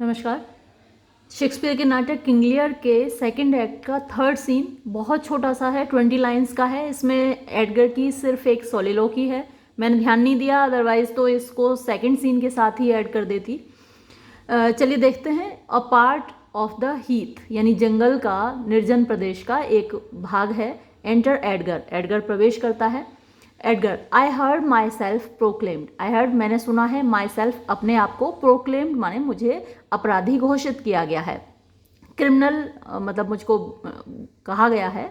नमस्कार। शेक्सपियर के नाटक किंग लियर के सेकंड एक्ट का थर्ड सीन बहुत छोटा सा है, 20 लाइंस का है। इसमें एडगर की सिर्फ एक सोलिलोकी है, मैंने ध्यान नहीं दिया, अदरवाइज तो इसको सेकंड सीन के साथ ही ऐड कर देती। चलिए देखते हैं। A part of the Heath यानी जंगल का, निर्जन प्रदेश का एक भाग है। एंटर एडगर, एडगर प्रवेश करता है। Edgar, I heard my self proclaimed, I heard मैंने सुना है, माई सेल्फ अपने आप को, प्रोक्लेम्ड माने मुझे अपराधी घोषित किया गया है, क्रिमिनल मतलब मुझको कहा गया है।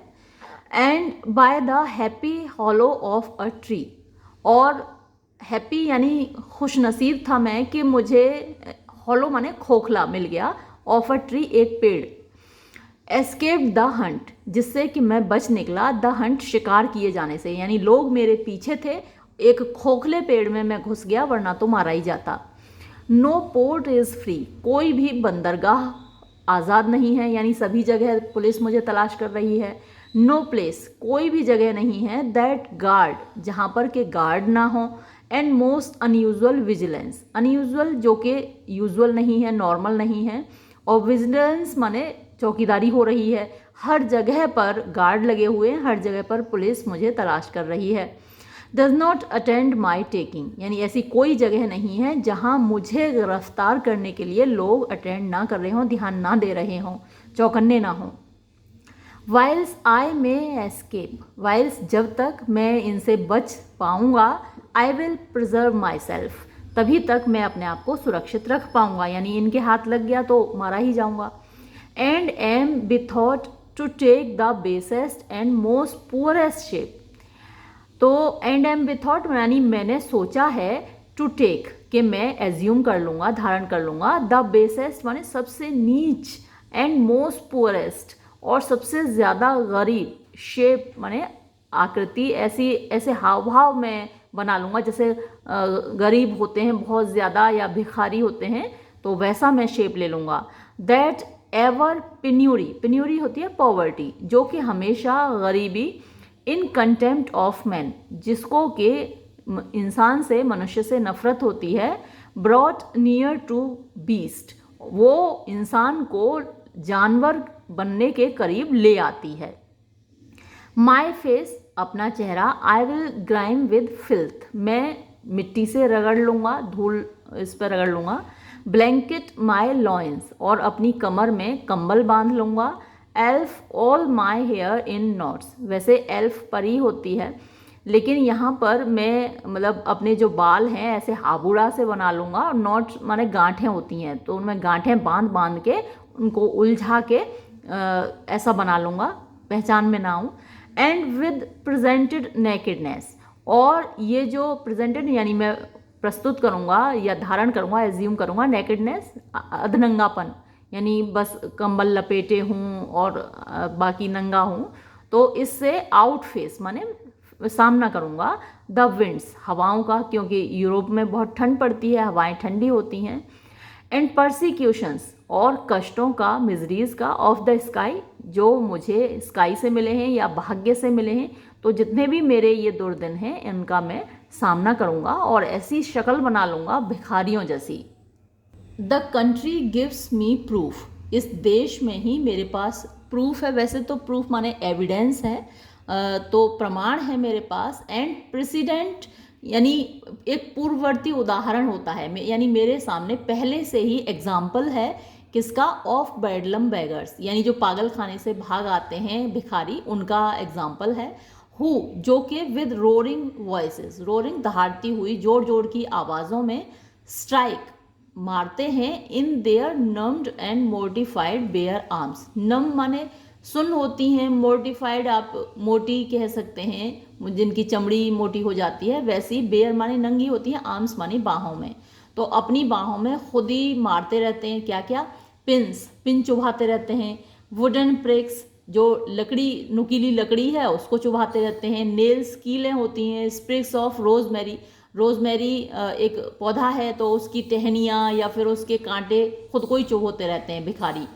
And by the happy hollow of a tree, और हैप्पी यानी खुश नसीब था मैं कि मुझे हॉलो माने खोखला मिल गया, ऑफ अ ट्री एक पेड़। एस्केप द हंट, जिससे कि मैं बच निकला, द हंट शिकार किए जाने से, यानी लोग मेरे पीछे थे, एक खोखले पेड़ में मैं घुस गया वरना तो मारा ही जाता। नो पोर्ट इज़ फ्री, कोई भी बंदरगाह आज़ाद नहीं है, यानी सभी जगह पुलिस मुझे तलाश कर रही है। नो प्लेस, कोई भी जगह नहीं है, दैट गार्ड, जहाँ पर के गार्ड ना हो। And most unusual vigilance, unusual जो कि यूजुअल नहीं है, नॉर्मल नहीं है, और विजिलेंस माने चौकीदारी हो रही है, हर जगह पर गार्ड लगे हुए हैं, हर जगह पर पुलिस मुझे तलाश कर रही है। Does not attend my taking, यानी ऐसी कोई जगह नहीं है जहां मुझे गिरफ्तार करने के लिए लोग अटेंड ना कर रहे हों, ध्यान ना दे रहे हों, चौकन्ने ना हों। वाइल्स आई मे एस्केप, वाइल्स जब तक मैं इनसे बच पाऊंगा, I will preserve my self, तभी तक मैं अपने आप को सुरक्षित रख पाऊंगा, यानी इनके हाथ लग गया तो मारा ही जाऊंगा। And am bethought to take the basest and most poorest shape, तो एंड एम बिथॉट यानी मैंने सोचा है, टू टेक कि मैं एज्यूम कर लूँगा, धारण कर लूँगा, द बेसेस्ट माने सबसे नीच, एंड मोस्ट पुअरेस्ट और सबसे ज़्यादा गरीब, शेप माने आकृति, ऐसी ऐसे हाव भाव में बना लूँगा जैसे गरीब होते हैं बहुत ज़्यादा या भिखारी होते हैं, तो वैसा मैं शेप ले लूँगा। दैट एवर पिन्यूरी, पिन्यूरी होती है पॉवर्टी, जो कि हमेशा गरीबी, इन कंटेम्प्ट ऑफ मैन, जिसको कि इंसान से, मनुष्य से नफरत होती है, ब्रॉट नियर टू बीस्ट, वो इंसान को जानवर बनने के करीब ले आती है। माई फेस, अपना चेहरा, I will grime with filth, मैं मिट्टी से रगड़ लूँगा, धूल इस पर रगड़ लूँगा। ब्लैंकेट माई लॉइंस, और अपनी कमर में कंबल बांध लूँगा। Elf all my hair in knots, वैसे एल्फ परी होती है, लेकिन यहाँ पर मैं मतलब अपने जो बाल हैं ऐसे हाबुड़ा से बना लूँगा, और नॉट्स माने गांठें होती हैं, तो उनमें गांठें बांध बांध के उनको उलझा के ऐसा बना लूँगा, पहचान में ना आऊँ। एंड विद प्रेजेंटेड नेकेडनेस, और ये जो प्रेजेंटेड यानी मैं प्रस्तुत करूँगा या धारण करूँगा, एज्यूम करूँगा, नेकेडनेस अधनंगापन, यानी बस कंबल लपेटे हूँ और बाकी नंगा हूँ, तो इससे आउट फेस माने सामना करूँगा। द विंड्स, हवाओं का, क्योंकि यूरोप में बहुत ठंड पड़ती है, हवाएं ठंडी होती हैं। एंड परसिक्यूशंस, और कष्टों का, मिजरीज का, ऑफ द स्काई, जो मुझे स्काई से मिले हैं या भाग्य से मिले हैं, तो जितने भी मेरे ये दुर्दिन हैं इनका मैं सामना करूँगा और ऐसी शक्ल बना लूँगा भिखारियों जैसी। The country gives me proof, इस देश में ही मेरे पास प्रूफ है, वैसे तो प्रूफ माने एविडेंस है, तो प्रमाण है मेरे पास। एंड प्रेसिडेंट यानी एक पूर्ववर्ती उदाहरण होता है, यानी मेरे सामने पहले से ही एग्जाम्पल है, किसका, ऑफ बेडलम बेगर्स, यानी जो पागल खाने से भाग आते हैं भिखारी, उनका एग्जाम्पल है। हु, जो कि विद रोरिंग वॉइसेस, रोरिंग दहाड़ती हुई, जोर जोर की आवाज़ों में, स्ट्राइक मारते हैं, in their numbed and mortified bare arms, नम माने सुन होती हैं, मोर्टिफाइड आप मोटी कह सकते हैं, जिनकी चमड़ी मोटी हो जाती है, वैसी बेयर माने नंगी होती है, आर्म्स माने बाहों में, तो अपनी बाहों में खुद ही मारते रहते हैं, क्या क्या, पिंस, पिन चुभाते रहते हैं। वुडन प्रिक्स, जो लकड़ी, नुकीली लकड़ी है उसको चुभाते रहते हैं। नेल्स, कीलें होती हैं। स्प्रिग्स ऑफ रोजमेरी, रोजमेरी एक पौधा है तो उसकी टहनियाँ या फिर उसके कांटे खुद को ही चुभोते रहते हैं भिखारी।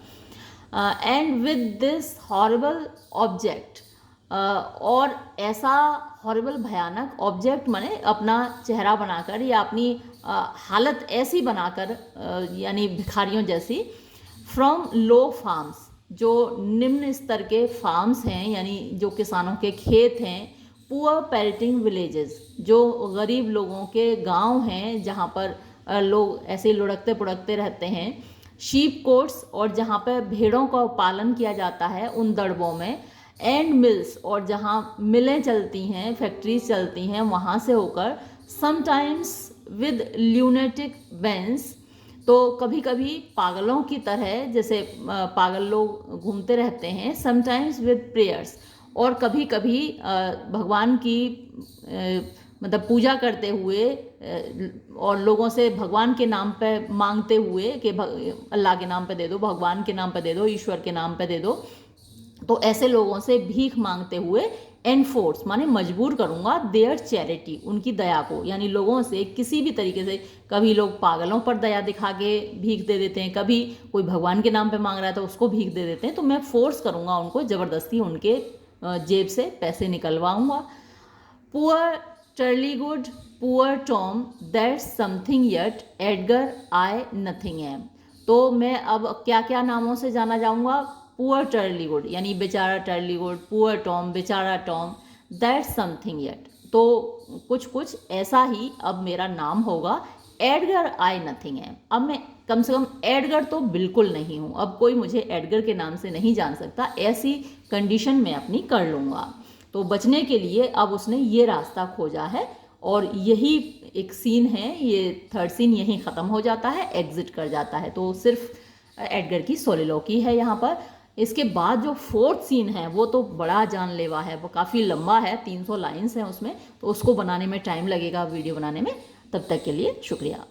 And with this horrible object, और ऐसा हॉरिबल भयानक ऑब्जेक्ट माने अपना चेहरा बनाकर या अपनी हालत ऐसी बनाकर यानी भिखारियों जैसी, फ्रॉम लो फार्म्स, जो निम्न स्तर के फार्म्स हैं यानी जो किसानों के खेत हैं, पुअर पेल्टिंग विलेजेस, जो गरीब लोगों के गांव हैं जहां पर लोग ऐसे लुढ़कते पुढ़कते रहते हैं, शीप कोट्स, और जहाँ पर भेड़ों का पालन किया जाता है उन दड़बों में, एंड मिल्स, और जहाँ मिलें चलती हैं, फैक्ट्रीज चलती हैं, वहाँ से होकर, समटाइम्स विद ल्यूनेटिक बेंस, तो कभी कभी पागलों की तरह, जैसे पागल लोग घूमते रहते हैं, समटाइम्स विद प्रेयर्स, और कभी कभी भगवान की मतलब पूजा करते हुए और लोगों से भगवान के नाम पे मांगते हुए कि अल्लाह के नाम पे दे दो, भगवान के नाम पे दे दो, ईश्वर के नाम पे दे दो, तो ऐसे लोगों से भीख मांगते हुए एनफोर्स माने मजबूर करूंगा देयर चैरिटी, उनकी दया को, यानी लोगों से किसी भी तरीके से, कभी लोग पागलों पर दया दिखा के भीख दे देते हैं, कभी कोई भगवान के नाम पे मांग रहा है तो उसको भीख दे देते हैं, तो मैं फोर्स करूंगा उनको, ज़बरदस्ती उनके जेब से पैसे निकलवाऊंगा। Poor Turlygod, poor Tom, that's something yet, Edgar I nothing am. तो मैं अब क्या क्या नामों से जाना जाऊंगा? पुअर टर्लीगुड यानी बेचारा टर्लीगुड, पुअर टॉम बेचारा टॉम, दैट्स समथिंग येट, तो कुछ कुछ ऐसा ही अब मेरा नाम होगा। एडगर आई नथिंग एम, अब मैं कम से कम एडगर तो बिल्कुल नहीं हूँ, अब कोई मुझे एडगर के नाम से नहीं जान सकता, ऐसी कंडीशन मैं अपनी कर लूँगा। तो बचने के लिए अब उसने ये रास्ता खोजा है, और यही एक सीन है, ये थर्ड सीन यहीं ख़त्म हो जाता है, एग्जिट कर जाता है। तो सिर्फ एडगर की सोलिलोकी है यहाँ पर। इसके बाद जो फोर्थ सीन है वो तो बड़ा जानलेवा है, वो काफ़ी लंबा है, 300 लाइन्स हैं उसमें, तो उसको बनाने में टाइम लगेगा, वीडियो बनाने में। तब तक के लिए शुक्रिया।